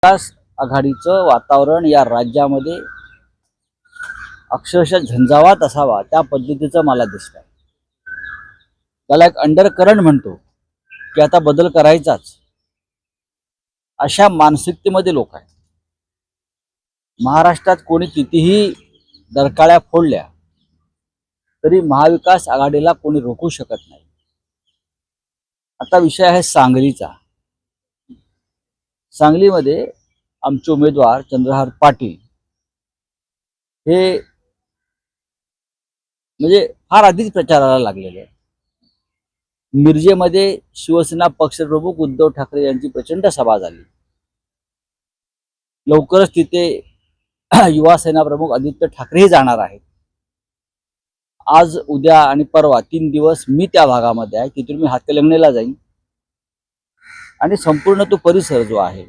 विकास आघाडीचं वातावरण या राज्यामध्ये अक्षरशः झंझावात असावा त्या पद्धतीचं मला दिसतंय। त्याला एक अंडरकरंट म्हणतो की आता बदल करायचाच, अशा मानसिकतेमध्ये लोक आहेत। महाराष्ट्रात कोणी कितीही दरकाळ्या फोडल्या तरी महाविकास आघाडीला कोणी रोखू शकत नाही। आता विषय आहे सांगलीचा। सांगलीमध्ये आमचे उमेदवार चंद्रहार पाटील हे म्हणजे फार आधीच प्रचाराला लागलेले आहेत। मिरजेमध्ये शिवसेना पक्षप्रमुख उद्धव ठाकरे यांची प्रचंड सभा झाली। लवकरच तिथे युवा सेना प्रमुख आदित्य ठाकरेही जाणार आहेत। आज उद्या आणि परवा 3 दिवस मी त्या भागामध्ये आहे। तिथून मी हातकणंगलेला जाईन आणि संपूर्ण तो परिसर जो आहे